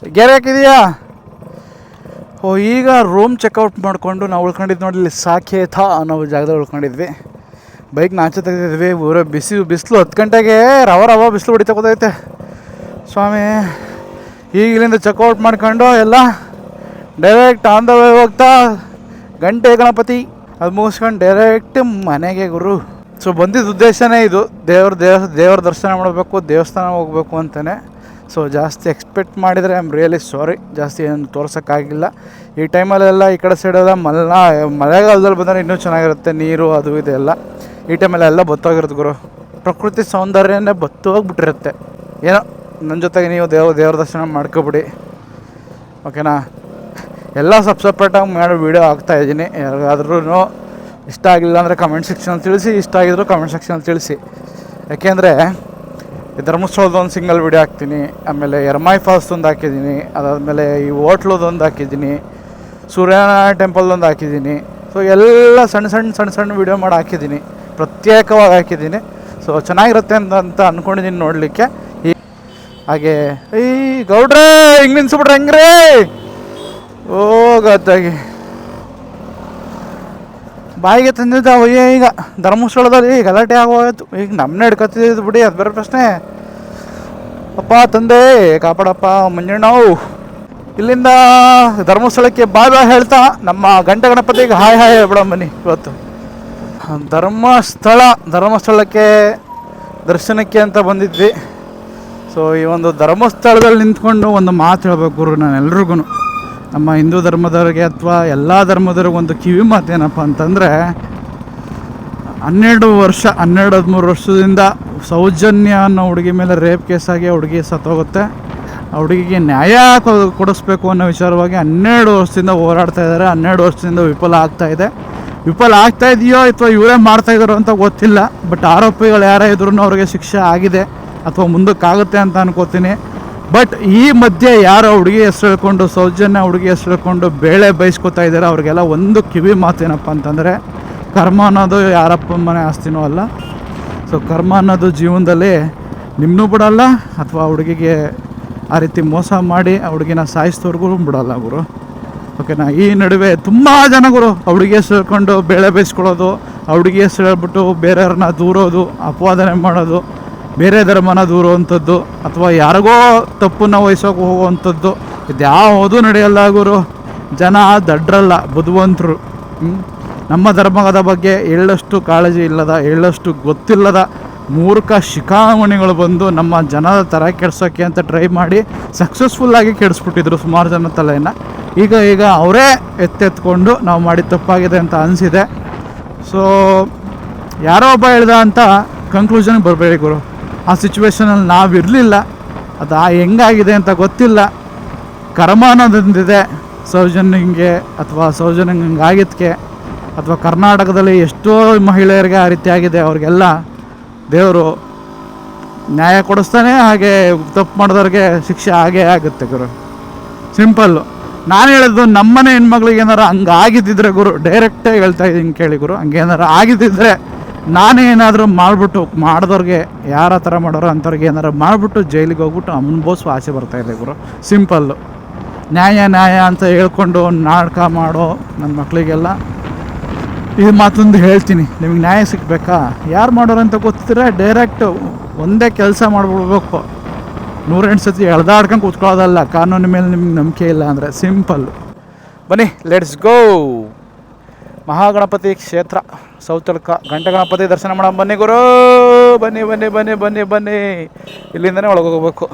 ಗೆರೆ ಹಾಕಿದೆಯಾ? ಓ, ಈಗ room checkout ಮಾಡಿಕೊಂಡು ನಾವು ಉಳ್ಕೊಂಡಿದ್ದು ನೋಡಿ ಇಲ್ಲಿ ಸಾಕೇತ ಅನ್ನೋ ಜಾಗದಲ್ಲಿ ಉಳ್ಕೊಂಡಿದ್ವಿ. ಬೈಕ್ ನಾಚೆ ತೆಗೆದಿದ್ವಿ. ಊರ ಬಿಸಿಲು 10 ಗಂಟೆಗೆ ರವ ಬಿಸಿಲು ಹೊಡಿತಾ ಕೂತೈತೆ ಸ್ವಾಮಿ. ಈಗ ಇಲ್ಲಿಂದ ಚೆಕ್ಔಟ್ ಮಾಡ್ಕೊಂಡು ಎಲ್ಲ ಡೈರೆಕ್ಟ್ ಆನ್ ದ ವೇ ಹೋಗ್ತಾ ಗಂಟೆ ಗಣಪತಿ ಅದು ಮುಗಿಸ್ಕೊಂಡು ಡೈರೆಕ್ಟ್ ಮನೆಗೆ ಗುರು. ಸೊ ಬಂದಿದ್ದ ಉದ್ದೇಶನೇ ಇದು, ದೇವ್ರ ದರ್ಶನ ಮಾಡಬೇಕು, ದೇವಸ್ಥಾನ ಹೋಗಬೇಕು ಅಂತಲೇ. ಸೊ ಜಾಸ್ತಿ ಎಕ್ಸ್ಪೆಕ್ಟ್ ಮಾಡಿದರೆ ಐ ಆಮ್ ರಿಯಲಿ ಸಾರಿ, ಜಾಸ್ತಿ ಏನು ತೋರ್ಸೋಕ್ಕಾಗಿಲ್ಲ. ಈ ಟೈಮಲ್ಲೆಲ್ಲ ಈ ಕಡೆ ಸೈಡೆಲ್ಲ ಮಳೆಗಾಲದಲ್ಲಿ ಬಂದರೆ ಇನ್ನೂ ಚೆನ್ನಾಗಿರುತ್ತೆ, ನೀರು ಅದು ಇದೆಲ್ಲ. ಈ ಟೈಮಲ್ಲೆಲ್ಲ ಬತ್ತೋಗಿರುತ್ತೆ ಗುರು. ಪ್ರಕೃತಿ ಸೌಂದರ್ಯನೇ ಬತ್ತೋಗ್ಬಿಟ್ಟಿರುತ್ತೆ. ಏನೋ ನನ್ನ ಜೊತೆಗೆ ನೀವು ದೇವ್ರ ದರ್ಶನ ಮಾಡ್ಕೊಬಿಡಿ, ಓಕೆನಾ? ಎಲ್ಲ ಸಪ್ರೇಟಾಗಿ ಮಾಡೋ ವೀಡಿಯೋ ಹಾಕ್ತಾಯಿದ್ದೀನಿ. ಯಾರಿಗಾದ್ರೂ ಇಷ್ಟ ಆಗಿಲ್ಲ ಅಂದರೆ ಕಮೆಂಟ್ ಸೆಕ್ಷನಲ್ಲಿ ತಿಳಿಸಿ, ಇಷ್ಟ ಆಗಿದ್ರು ಕಮೆಂಟ್ ಸೆಕ್ಷನಲ್ಲಿ ತಿಳಿಸಿ. ಯಾಕೆಂದರೆ ಈ ಧರ್ಮಸ್ಥಳದೊಂದು ಸಿಂಗಲ್ ವೀಡಿಯೋ ಹಾಕ್ತೀನಿ, ಆಮೇಲೆ ಎರ್ಮಾಯಿ ಫಾಲ್ಸ್ದೊಂದು ಹಾಕಿದ್ದೀನಿ, ಅದಾದಮೇಲೆ ಈ ಹೋಟ್ಲದೊಂದು ಹಾಕಿದ್ದೀನಿ, ಸೂರ್ಯನಾರಾಯಣ ಟೆಂಪಲ್ದೊಂದು ಹಾಕಿದ್ದೀನಿ. ಸೊ ಎಲ್ಲ ಸಣ್ಣ ವೀಡಿಯೋ ಮಾಡಿ ಹಾಕಿದ್ದೀನಿ, ಪ್ರತ್ಯೇಕವಾಗಿ ಹಾಕಿದ್ದೀನಿ. ಸೊ ಚೆನ್ನಾಗಿರುತ್ತೆ ಅಂತ ಅಂದ್ಕೊಂಡಿದ್ದೀನಿ ನೋಡಲಿಕ್ಕೆ. ಹಾಗೆ ಈ ಗೌಡ್ರೆ ಹಿಂಗೆ ನಿನ್ಸ್ಬಿಟ್ರೆ ಹೆಂಗ್ರಿ ಹೋಗತ್ತಾಗಿ ಬಾಯಿಗೆ ತಂದಿದ್ದ ಅಯ್ಯ. ಈಗ ಧರ್ಮಸ್ಥಳದಲ್ಲಿ ಗಲಾಟೆ ಆಗೋಯ್ತು. ಈಗ ನಮ್ಮನ್ನೇ ಹಿಡ್ಕೊತಿದ್ದು ಬಿಡಿ, ಅದು ಬೇರೆ ಪ್ರಶ್ನೆ. ಅಪ್ಪ ತಂದೆ ಕಾಪಾಡಪ್ಪ ಮಂಜಣ್ಣವು. ಇಲ್ಲಿಂದ ಧರ್ಮಸ್ಥಳಕ್ಕೆ ಬಾಯ್ ಹೇಳ್ತಾ ನಮ್ಮ ಗಂಟೆ ಗಣಪತಿಗೆ ಹಾಯ್ ಹೇಳ್ಬಿಡ ಬನ್ನಿ. ಇವತ್ತು ಧರ್ಮಸ್ಥಳಕ್ಕೆ ದರ್ಶನಕ್ಕೆ ಅಂತ ಬಂದಿದ್ವಿ. ಸೊ ಈ ಒಂದು ಧರ್ಮಸ್ಥಳದಲ್ಲಿ ನಿಂತ್ಕೊಂಡು ಒಂದು ಮಾತು ಹೇಳ್ಬೇಕು ಗುರು ನಾನು ಎಲ್ರಿಗೂ, ನಮ್ಮ ಹಿಂದೂ ಧರ್ಮದವ್ರಿಗೆ ಅಥವಾ ಎಲ್ಲ ಧರ್ಮದವ್ರಿಗೆ ಒಂದು ಕಿವಿ ಮಾತೇನಪ್ಪ ಅಂತಂದರೆ, 12-13 ವರ್ಷದಿಂದ ಸೌಜನ್ಯ ಅನ್ನೋ ಹುಡುಗಿ ಮೇಲೆ ರೇಪ್ ಕೇಸಾಗಿ ಹುಡುಗಿ ಸತ್ತೋಗುತ್ತೆ. ಆ ಹುಡುಗಿಗೆ ನ್ಯಾಯ ಕೊಡಿಸ್ಬೇಕು ಅನ್ನೋ ವಿಚಾರವಾಗಿ 12 ವರ್ಷದಿಂದ ಹೋರಾಡ್ತಾ ಇದ್ದಾರೆ. 12 ವರ್ಷದಿಂದ ವಿಫಲ ಆಗ್ತಾ ಇದೆಯೋ ಅಥವಾ ಇವರೇ ಮಾಡ್ತಾಯಿದ್ದಾರೋ ಅಂತ ಗೊತ್ತಿಲ್ಲ. ಬಟ್ ಆರೋಪಿಗಳು ಯಾರೇ ಇದ್ರೂ ಅವ್ರಿಗೆ ಶಿಕ್ಷೆ ಆಗಿದೆ ಅಥವಾ ಮುಂದಕ್ಕಾಗುತ್ತೆ ಅಂತ ಅನ್ಕೋತೀನಿ. ಬಟ್ ಈ ಮಧ್ಯೆ ಯಾರೋ ಹುಡುಗಿ ಹೆಸರು ಹೇಳ್ಕೊಂಡು, ಸೌಜನ್ಯ ಹುಡುಗಿ ಹೆಸರು ಹೇಳ್ಕೊಂಡು ಬೇಳೆ ಬಯಸ್ಕೊತಾ ಇದ್ದಾರೆ. ಅವ್ರಿಗೆಲ್ಲ ಒಂದು ಕಿವಿ ಮಾತೇನಪ್ಪ ಅಂತಂದರೆ, ಕರ್ಮ ಅನ್ನೋದು ಯಾರಪ್ಪ ಮನೆ ಆಸ್ತಿನೂ ಅಲ್ಲ. ಸೊ ಕರ್ಮ ಅನ್ನೋದು ಜೀವನದಲ್ಲಿ ನಿಮ್ಮನ್ನೂ ಬಿಡಲ್ಲ, ಅಥವಾ ಹುಡುಗಿಗೆ ಆ ರೀತಿ ಮೋಸ ಮಾಡಿ ಆ ಹುಡುಗಿನ ಸಾಯಿಸಿದವ್ರಿಗೂ ಬಿಡಲ್ಲ ಗುರು, ಓಕೆನಾ? ಈ ನಡುವೆ ತುಂಬ ಜನ ಗುರು ಆ ಹುಡುಗಿ ಹೆಸರು ಹೇಳ್ಕೊಂಡು ಬೇಳೆ ಬಯಸ್ಕೊಳ್ಳೋದು, ಆ ಹುಡುಗಿ ಹೆಸರು ಹೇಳ್ಬಿಟ್ಟು ಬೇರೆಯವ್ರನ್ನ ದೂರೋದು, ಅಪವಾದನೆ ಮಾಡೋದು, ಬೇರೆ ಧರ್ಮನ ದೂರುವಂಥದ್ದು, ಅಥವಾ ಯಾರಿಗೋ ತಪ್ಪನ್ನು ವಹಿಸೋಕೆ ಹೋಗುವಂಥದ್ದು, ಇದ್ಯಾವುದೂ ನಡೆಯಲ್ಲ ಗುರು. ಜನ ದಡ್ರಲ್ಲ, ಬುದ್ಧಿವಂತರು. ನಮ್ಮ ಧರ್ಮದ ಬಗ್ಗೆ ಎಳ್ಳಷ್ಟು ಕಾಳಜಿ ಇಲ್ಲದ, ಎಳ್ಳಷ್ಟು ಗೊತ್ತಿಲ್ಲದ ಮೂರ್ಖ ಶಿಖಾಮಣಿಗಳು ಬಂದು ನಮ್ಮ ಜನದ ಥರ ಕೆಡ್ಸೋಕ್ಕೆ ಅಂತ ಟ್ರೈ ಮಾಡಿ ಸಕ್ಸಸ್ಫುಲ್ಲಾಗಿ ಕೆಡಿಸ್ಬಿಟ್ಟಿದ್ರು ಸುಮಾರು ಜನ ತಲೆಯನ್ನು. ಈಗ ಅವರೇ ಎತ್ತೆತ್ಕೊಂಡು ನಾವು ಮಾಡಿ ತಪ್ಪಾಗಿದೆ ಅಂತ ಅನಿಸಿದೆ. ಸೊ ಯಾರೋ ಒಬ್ಬ ಹೇಳ್ದ ಅಂತ ಕನ್ಕ್ಲೂಷನ್ಗೆ ಬರಬೇಡಿ ಗುರು. ಆ ಸಿಚುವೇಷನಲ್ಲಿ ನಾವಿರಲಿಲ್ಲ, ಅದು ಹೆಂಗಾಗಿದೆ ಅಂತ ಗೊತ್ತಿಲ್ಲ. ಕರ್ಮ ಅನ್ನೋದೊಂದಿದೆ ಸೌಜನ್ಯಂಗೆ, ಅಥವಾ ಸೌಜನ್ಯಂಗೆ ಆಗಿದ್ದಕ್ಕೆ, ಅಥವಾ ಕರ್ನಾಟಕದಲ್ಲಿ ಎಷ್ಟೋ ಮಹಿಳೆಯರಿಗೆ ಆ ರೀತಿ ಆಗಿದೆ. ಅವ್ರಿಗೆಲ್ಲ ದೇವರು ನ್ಯಾಯ ಕೊಡಿಸ್ತಾನೆ, ಹಾಗೆ ತಪ್ಪು ಮಾಡಿದವ್ರಿಗೆ ಶಿಕ್ಷೆ ಆಗೇ ಆಗುತ್ತೆ ಗುರು. ಸಿಂಪಲ್ಲು. ನಾನು ಹೇಳಿದ್ದು ನಮ್ಮನೆ ಹೆಣ್ಮಕ್ಳಿಗೆ ಏನಾರು ಹಂಗಾಗಿದ್ದಿದ್ರೆ ಗುರು, ಡೈರೆಕ್ಟಾಗಿ ಹೇಳ್ತಾ ಇದ್ದೀನಿ ಕೇಳಿ ಗುರು, ಹಂಗೇನಾರು ಆಗಿದ್ದಿದ್ರೆ ನಾನೇನಾದರೂ ಮಾಡಿದವ್ರಿಗೆ ಯಾರ ಥರ ಮಾಡೋರು ಅಂಥವ್ರಿಗೆ ಏನಾರು ಮಾಡಿಬಿಟ್ಟು ಜೈಲಿಗೆ ಹೋಗ್ಬಿಟ್ಟು ಅನುಭವಿಸುವ ಆಸೆ ಬರ್ತಾಯಿದೆ ಗುರು. ಸಿಂಪಲ್ಲು. ನ್ಯಾಯ ಅಂತ ಹೇಳ್ಕೊಂಡು ನಾಟಕ ಮಾಡೋ ನನ್ನ ಮಕ್ಕಳಿಗೆಲ್ಲ ಈ ಮಾತೊಂದು ಹೇಳ್ತೀನಿ, ನಿಮಗೆ ನ್ಯಾಯ ಸಿಗಬೇಕಾ, ಯಾರು ಮಾಡೋರು ಅಂತ ಗೊತ್ತಿದ್ರೆ ಡೈರೆಕ್ಟು ಒಂದೇ ಕೆಲಸ ಮಾಡಿಬಿಡ್ಬೇಕು. 108 ಸತಿ ಎಳ್ದಾಡ್ಕೊಂಡು ಕೂತ್ಕೊಳ್ಳೋದಲ್ಲ, ಕಾನೂನಿನ ಮೇಲೆ ನಿಮ್ಗೆ ನಂಬಿಕೆ ಇಲ್ಲ ಅಂದರೆ. ಸಿಂಪಲ್ಲು. ಬನ್ನಿ, ಲೆಟ್ಸ್ ಗೋ. ಮಹಾಗಣಪತಿ ಕ್ಷೇತ್ರ ಸೌತಡ್ಕ ಗಂಟೆ ಗಣಪತಿ ದರ್ಶನ ಮಾಡೋಣ ಬನ್ನಿ ಗುರು. ಬನ್ನಿ. ಇಲ್ಲಿಂದನೇ ಒಳಗೆ ಹೋಗ್ಬೇಕು.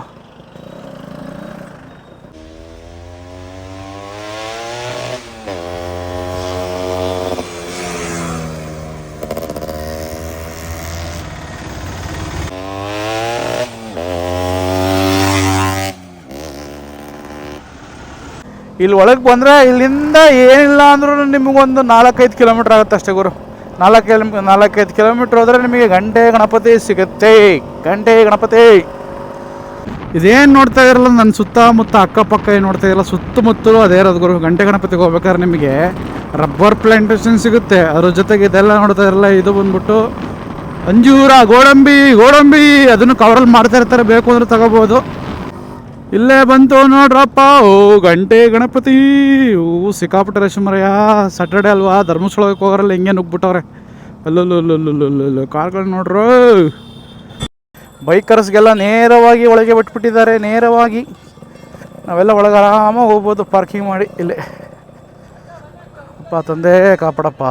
ಇಲ್ಲಿ ಒಳಗೆ ಬಂದರೆ ಇಲ್ಲಿಂದ ಏನಿಲ್ಲ ಅಂದ್ರೂ ನಿಮಗೊಂದು 4-5 ಕಿಲೋಮೀಟ್ರ್ ಆಗುತ್ತೆ ಅಷ್ಟೇ ಗುರು. 4-5 ಕಿಲೋಮೀಟ್ರ್ ಹೋದರೆ ನಿಮಗೆ ಗಂಟೆ ಗಣಪತಿ ಸಿಗುತ್ತೆ. ಗಂಟೆ ಗಣಪತಿ ಇದೇನು ನೋಡ್ತಾ ಇರಲ್ಲ, ನನ್ನ ಸುತ್ತಮುತ್ತ ಅಕ್ಕಪಕ್ಕ ಏನು ನೋಡ್ತಾ ಇರಲ್ಲ, ಸುತ್ತಮುತ್ತಲೂ ಅದೇ ಇರೋದು ಗುರು. ಗಂಟೆ ಗಣಪತಿಗೆ ಹೋಗ್ಬೇಕಾದ್ರೆ ನಿಮಗೆ ರಬ್ಬರ್ ಪ್ಲಾಂಟೇಶನ್ ಸಿಗುತ್ತೆ, ಅದ್ರ ಜೊತೆಗೆ ಇದೆಲ್ಲ ನೋಡ್ತಾ ಇರಲ್ಲ. ಇದು ಬಂದ್ಬಿಟ್ಟು ಅಂಜೂರ, ಗೋಡಂಬಿ ಅದನ್ನು ಕವರಲ್ಲಿ ಮಾಡ್ತಾ ಇರ್ತಾರೆ, ಬೇಕು ಅಂದರೆ ತಗೋಬೋದು. ಇಲ್ಲೇ ಬಂತು ನೋಡ್ರಪ್ಪ. ಓ ಗಂಟೆ ಗಣಪತಿ. ಓ ಸಿಕ್ಕಾಪಟ್ಟೆ ರಶ್ ಮರಯ್ಯ. ಸ್ಯಾಟರ್ಡೆ ಅಲ್ವಾ, ಧರ್ಮಸ್ಥಳಕ್ಕೆ ಹೋಗೋರಲ್ಲ ಹಿಂಗೆ ನುಗ್ಬಿಟ್ಟವ್ರೆ. ಅಲ್ಲಲ್ಲಲ್ಲಲ್ಲಲ್ಲಲ್ಲ ಕಾರ್ಗಳು ನೋಡ್ರು. ಬೈಕರ್ಸ್ಗೆಲ್ಲ ನೇರವಾಗಿ ಒಳಗೆ ಬಿಟ್ಬಿಟ್ಟಿದ್ದಾರೆ. ನೇರವಾಗಿ ನಾವೆಲ್ಲ ಒಳಗೆ ಆರಾಮಾಗಿ ಹೋಗ್ಬೋದು ಪಾರ್ಕಿಂಗ್ ಮಾಡಿ. ಇಲ್ಲೇ ಅಪ್ಪ ತಂದೆ ಕಾಪಾಡಪ್ಪ.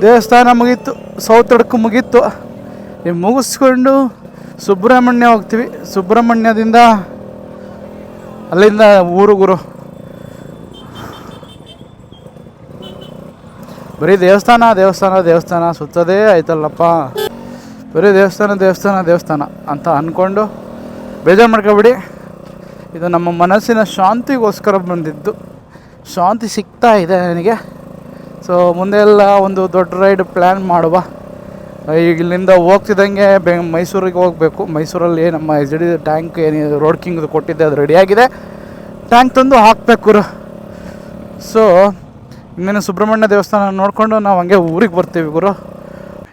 ದೇವಸ್ಥಾನ ಮುಗೀತು, ಸೌತಡ್ಕು ಮುಗೀತು. ಮುಗಿಸ್ಕೊಂಡು ಸುಬ್ರಹ್ಮಣ್ಯ ಹೋಗ್ತೀವಿ. ಸುಬ್ರಹ್ಮಣ್ಯದಿಂದ ಅಲ್ಲಿಂದ ಊರುಗುರು. ಬರೀ ದೇವಸ್ಥಾನ ದೇವಸ್ಥಾನ ದೇವಸ್ಥಾನ ಸುತ್ತದೇ ಆಯ್ತಲ್ಲಪ್ಪ. ಬರೀ ದೇವಸ್ಥಾನ ದೇವಸ್ಥಾನ ದೇವಸ್ಥಾನ ಅಂತ ಅಂದ್ಕೊಂಡು ಬೇಜಾರು ಮಾಡ್ಕೊಬಿಡಿ. ಇದು ನಮ್ಮ ಮನಸ್ಸಿನ ಶಾಂತಿಗೋಸ್ಕರ ಬಂದಿದ್ದು. ಶಾಂತಿ ಸಿಗ್ತಾ ಇದೆ ನನಗೆ. ಸೊ ಮುಂದೆ ಎಲ್ಲ ಒಂದು ದೊಡ್ಡ ರೈಡ್ ಪ್ಲ್ಯಾನ್ ಮಾಡುವ. ಈಗ ಇಲ್ಲಿಂದ ಹೋಗ್ತಿದ್ದಂಗೆ ಮೈಸೂರಿಗೆ ಹೋಗಬೇಕು. ಮೈಸೂರಲ್ಲಿ ನಮ್ಮ SGD ಟ್ಯಾಂಕ್ ಏನಿದೆ ರೋಡ್ ಕಿಂಗ್ದು ಕೊಟ್ಟಿದ್ದೆ, ಅದು ರೆಡಿಯಾಗಿದೆ. ಟ್ಯಾಂಕ್ ತಂದು ಹಾಕಬೇಕು. ಸೊ ಇನ್ನೇನು ಸುಬ್ರಹ್ಮಣ್ಯ ದೇವಸ್ಥಾನ ನೋಡಿಕೊಂಡು ನಾವು ಹಂಗೆ ಊರಿಗೆ ಬರ್ತೀವಿ ಗುರು.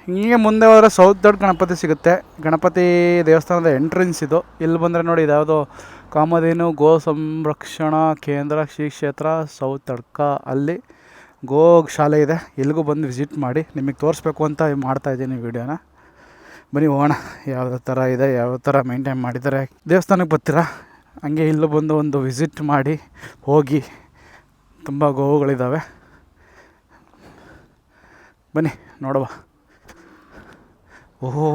ಹೀಗೆ ಮುಂದೆ ಹೋದರೆ ಸೌತ್ ದೊಡ್ಡ ಗಣಪತಿ ಸಿಗುತ್ತೆ. ಗಣಪತಿ ದೇವಸ್ಥಾನದ ಎಂಟ್ರೆನ್ಸ್ ಇದು. ಇಲ್ಲಿ ಬಂದರೆ ನೋಡಿ, ಇದು ಯಾವುದೋ ಕಾಮಧೇನು ಗೋ ಸಂರಕ್ಷಣಾ ಕೇಂದ್ರ ಶ್ರೀ ಕ್ಷೇತ್ರ ಸೌತ್ ತಡ್ಕ, ಅಲ್ಲಿ ಗೋ ಶಾಲೆ ಇದೆ. ಎಲ್ಲಿಗೂ ಬಂದು ವಿಸಿಟ್ ಮಾಡಿ. ನಿಮಗೆ ತೋರಿಸ್ಬೇಕು ಅಂತ ಮಾಡ್ತಾಯಿದ್ದೀನಿ ವೀಡಿಯೋನ. ಬನ್ನಿ ಹೋಗೋಣ, ಯಾವ ಥರ ಇದೆ, ಯಾವ ಥರ ಮೇಂಟೈನ್ ಮಾಡಿದ್ದಾರೆ. ದೇವಸ್ಥಾನಕ್ಕೆ ಬರ್ತೀರಾ, ಹಂಗೆ ಇಲ್ಲೂ ಬಂದು ಒಂದು ವಿಸಿಟ್ ಮಾಡಿ ಹೋಗಿ. ತುಂಬ ಗೋವುಗಳಿದ್ದಾವೆ, ಬನ್ನಿ ನೋಡುವ. ಓಹೋ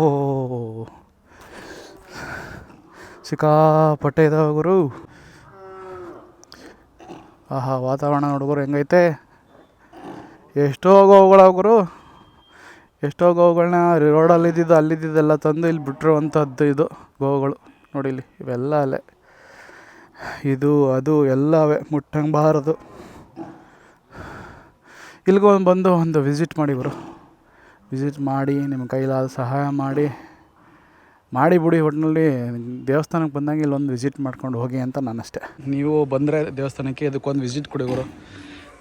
ಸಿಕ್ಕಾಪಟ್ಟೆ ಇದಾವೆ ಗುರು. ಆಹಾ ವಾತಾವರಣ ನೋಡುಗರು ಹೆಂಗೈತೆ. ಎಷ್ಟೋ ಗೋವುಗಳ ಗುರು, ಎಷ್ಟೋ ಗೋವುಗಳನ್ನ ರೋಡಲ್ಲಿ ಅಲ್ಲಿದ್ದೆಲ್ಲ ತಂದು ಇಲ್ಲಿ ಬಿಟ್ಟಿರುವಂಥದ್ದು. ಇದು ಗೋವುಗಳು ನೋಡಿ, ಇಲ್ಲಿ ಇವೆಲ್ಲ ಅಲ್ಲೇ, ಇದು ಅದು ಎಲ್ಲವೇ ಮುಟ್ಟಂಬಾರದು. ಇಲ್ಲಿಗೂ ಬಂದು ಒಂದು ವಿಸಿಟ್ ಮಾಡಿ ಗುರು. ವಿಸಿಟ್ ಮಾಡಿ, ನಿಮ್ಮ ಕೈಲಾದ ಸಹಾಯ ಮಾಡಿ ಬಿಡಿ. ಒಟ್ಟಿನಲ್ಲಿ ದೇವಸ್ಥಾನಕ್ಕೆ ಬಂದಾಗ ಇಲ್ಲೊಂದು ವಿಸಿಟ್ ಮಾಡ್ಕೊಂಡು ಹೋಗಿ ಅಂತ ನಾನಷ್ಟೇ. ನೀವು ಬಂದರೆ ದೇವಸ್ಥಾನಕ್ಕೆ ಇದಕ್ಕೊಂದು ವಿಸಿಟ್ ಕೊಡಿ ಗುರು.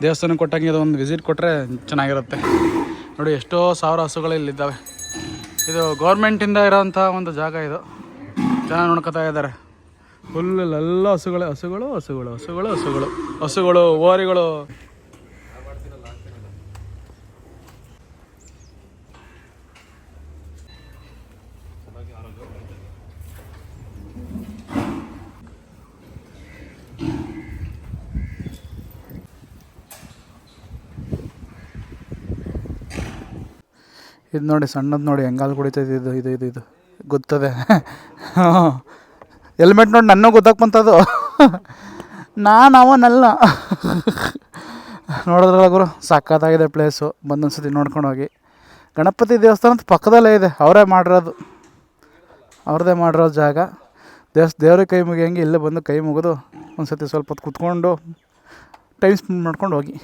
ದೇವಸ್ಥಾನಕ್ಕೆ ಕೊಟ್ಟಂಗೆ ಇದೊಂದು ವಿಸಿಟ್ ಕೊಟ್ಟರೆ ಚೆನ್ನಾಗಿರುತ್ತೆ. ನೋಡಿ ಎಷ್ಟೋ ಸಾವಿರ ಹಸುಗಳು ಇಲ್ಲಿದ್ದಾವೆ. ಇದು ಗೌರ್ಮೆಂಟಿಂದ ಇರೋಂಥ ಒಂದು ಜಾಗ. ಇದು ಚೆನ್ನಾಗಿ ನೋಡ್ಕೊತಾ ಇದ್ದಾರೆ. ಫುಲ್ಲೆಲ್ಲ ಹಸುಗಳೇ, ಹಸುಗಳು ಹಸುಗಳು ಹಸುಗಳು ಹಸುಗಳು ಹಸುಗಳು ಓರಿಗಳು. ಇದು ನೋಡಿ ಸಣ್ಣದು ನೋಡಿ ಹೆಂಗಾಲು ಕುಡಿತೈತೆ. ಇದು ಗೊತ್ತದೆ. ಹೆಲ್ಮೆಟ್ ನೋಡಿ ನನ್ನ ಗೊತ್ತಾಕ್ ಬಂತದು. ನಾನು ಅವನಲ್ಲ. ನೋಡಿದ್ರಲ್ಲ ಗುರು, ಸಕ್ಕತ್ತಾಗಿದೆ ಪ್ಲೇಸು. ಬಂದೊಂದ್ಸತಿ ನೋಡ್ಕೊಂಡು ಹೋಗಿ. ಗಣಪತಿ ದೇವಸ್ಥಾನದ ಪಕ್ಕದಲ್ಲೇ ಇದೆ. ಅವ್ರದ್ದೇ ಮಾಡಿರೋ ಜಾಗ. ದೇವ್ರಿಗೆ ಕೈ ಮುಗಿಯಂಗೆ ಇಲ್ಲೇ ಬಂದು ಕೈ ಮುಗಿದು ಒಂದು ಸತಿ ಸ್ವಲ್ಪ ಹೊತ್ತು ಕೂತ್ಕೊಂಡು ಟೈಮ್ ಸ್ಪೆಂಡ್ ಮಾಡ್ಕೊಂಡು ಹೋಗಿ.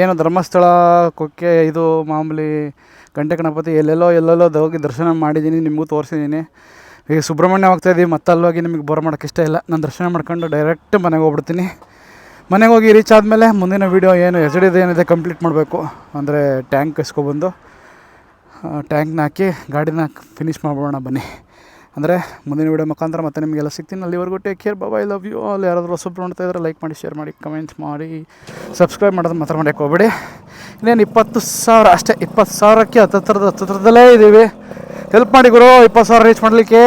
ಏನು ಧರ್ಮಸ್ಥಳ, ಕೊಕ್ಕೆ, ಇದು ಮಾಮೂಲಿ ಗಂಟೆ ಗಣಪತಿ ಎಲ್ಲೆಲ್ಲೋ ಹೋಗಿ ದರ್ಶನ ಮಾಡಿದ್ದೀನಿ, ನಿಮಗೂ ತೋರಿಸಿದ್ದೀನಿ. ಈಗ ಸುಬ್ರಹ್ಮಣ್ಯ ಹೋಗ್ತಾಯಿದ್ದೀವಿ, ಮತ್ತೆ ಅಲ್ಲೋಗಿ ನಿಮಗೆ ಬೋರ್ ಮಾಡೋಕ್ಕೆ ಇಷ್ಟ ಇಲ್ಲ. ನಾನು ದರ್ಶನ ಮಾಡ್ಕೊಂಡು ಡೈರೆಕ್ಟ್ ಮನೆಗೆ ಹೋಗ್ಬಿಡ್ತೀನಿ. ಮನೆಗೆ ಹೋಗಿ ರೀಚ್ ಆದಮೇಲೆ ಮುಂದಿನ ವೀಡಿಯೋ ಏನು SGD ಏನಿದೆ ಕಂಪ್ಲೀಟ್ ಮಾಡಬೇಕು. ಅಂದರೆ ಟ್ಯಾಂಕ್ ಇಸ್ಕೊಬಂದು ಟ್ಯಾಂಕ್ನ ಹಾಕಿ ಗಾಡಿನ ಫಿನಿಷ್ ಮಾಡ್ಬೋಣ ಬನ್ನಿ. ಅಂದರೆ ಮುಂದಿನ ವೀಡಿಯೋ ಮುಖಾಂತರ ಮತ್ತೆ ನಿಮಗೆಲ್ಲ ಸಿಗ್ತೀನಿ. ಅಲ್ಲಿವರೆಗೂ take care, bye, love you all. ಯಾರಾದರೂ ಹೊಸಬ್ರು ನೋಡ್ತಾ ಇದ್ದರೆ ಲೈಕ್ ಮಾಡಿ, ಶೇರ್ ಮಾಡಿ, ಕಮೆಂಟ್ ಮಾಡಿ, ಸಬ್ಸ್ಕ್ರೈಬ್ ಮಾಡೋದು ಮಾತ್ರ ಮಾಡೋಕ್ಕೆ ಹೋಗ್ಬೇಡಿ. ಇನ್ನೇನು 20,000 ಅಷ್ಟೇ. 20,000ಕ್ಕೆ ಹತ್ತತ್ರದಲ್ಲೇ ಇದ್ದೀವಿ. ಹೆಲ್ಪ್ ಮಾಡಿ ಗುರು 20,000 ರೀಚ್ ಮಾಡಲಿಕ್ಕೆ.